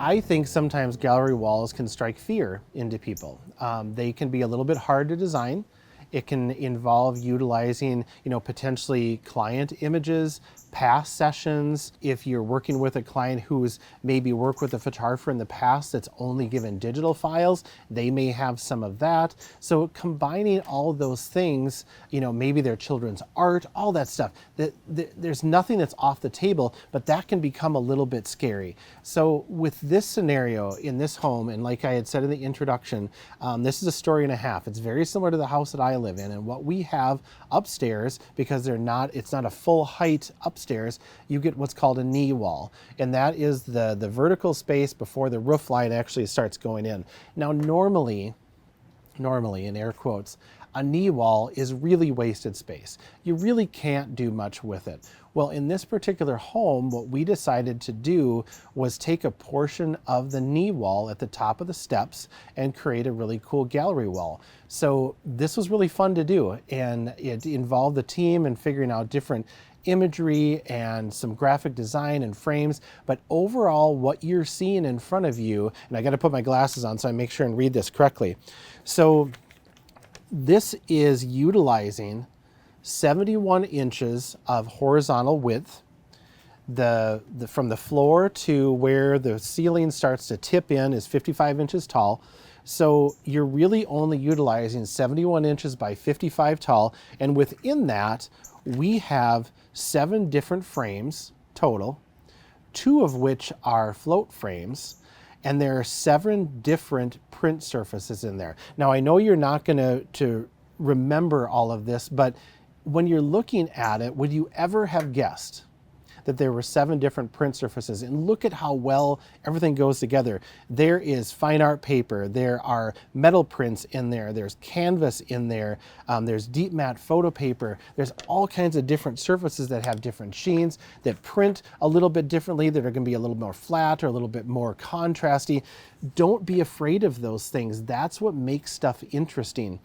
I think sometimes gallery walls can strike fear into people. They can be a little bit hard to design. It can involve utilizing, potentially client images, past sessions. If you're working with a client who's maybe worked with a photographer in the past that's only given digital files, they may have some of that. So combining all those things, maybe their children's art, all that stuff, there's nothing that's off the table, but that can become a little bit scary. So with this scenario in this home, and like I had said in the introduction, this is a story and a half. It's very similar to the house that I live in, and what we have upstairs, because it's not a full height upstairs, you get what's called a knee wall, and that is the vertical space before the roof line actually starts going in. Now normally in air quotes, a knee wall is really wasted space. You really can't do much with it. Well, in this particular home, what we decided to do was take a portion of the knee wall at the top of the steps and create a really cool gallery wall. So this was really fun to do, and it involved the team in figuring out different imagery and some graphic design and frames. But overall, what you're seeing in front of you, and I got to put my glasses on so I make sure and read this correctly. So this is utilizing 71 inches of horizontal width. From the floor to where the ceiling starts to tip in is 55 inches tall. So you're really only utilizing 71 inches by 55 tall. And within that, we have 7 different frames total, 2 of which are float frames. And there are 7 different print surfaces in there. Now, I know you're not going to remember all of this, but when you're looking at it, would you ever have guessed that there were 7 different print surfaces? And look at how well everything goes together. There is fine art paper, there are metal prints in there, there's canvas in there, there's deep matte photo paper, there's all kinds of different surfaces that have different sheens, that print a little bit differently, that are going to be a little more flat or a little bit more contrasty. Don't be afraid of those things. That's what makes stuff interesting.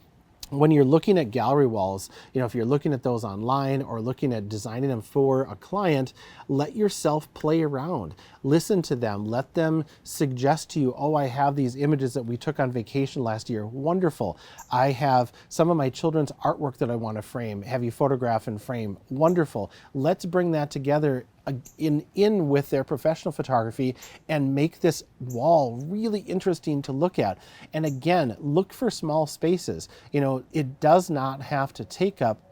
When you're looking at gallery walls, if you're looking at those online or looking at designing them for a client, let yourself play around. Listen to them. Let them suggest to you, oh, I have these images that we took on vacation last year. Wonderful. I have some of my children's artwork that I want to frame. Have you photograph and frame? Wonderful. Let's bring that together in with their professional photography and make this wall really interesting to look at. And again, look for small spaces. It does not have to take up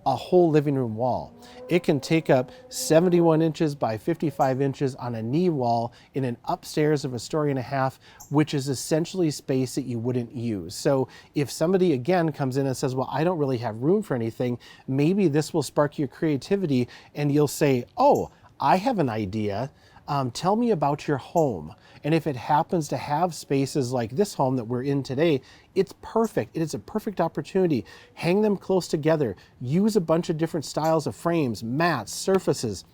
a whole living room wall. It can take up 71 inches by 55 inches on a knee wall in an upstairs of a story and a half, which is essentially space that you wouldn't use. So if somebody again comes in and says, well, I don't really have room for anything, maybe this will spark your creativity and you'll say, oh, I have an idea. Tell me about your home. And if it happens to have spaces like this home that we're in today, it's perfect. It is a perfect opportunity. Hang them close together. Use a bunch of different styles of frames, mats, surfaces,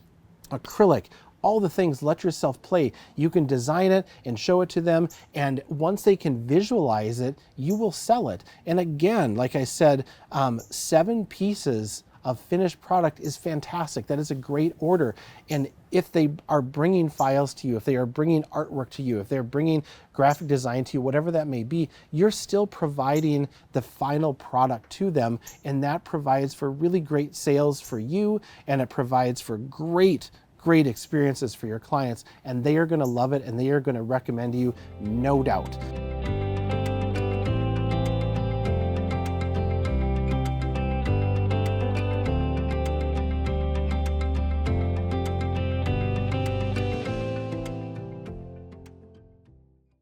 acrylic, all the things. Let yourself play. You can design it and show it to them. And once they can visualize it, you will sell it. And again, like I said, 7 pieces of finished product is fantastic. That is a great order. And if they are bringing files to you, if they are bringing artwork to you, if they're bringing graphic design to you, whatever that may be, you're still providing the final product to them. And that provides for really great sales for you, and it provides for great experiences for your clients. And they are going to love it, and they are going to recommend you, no doubt.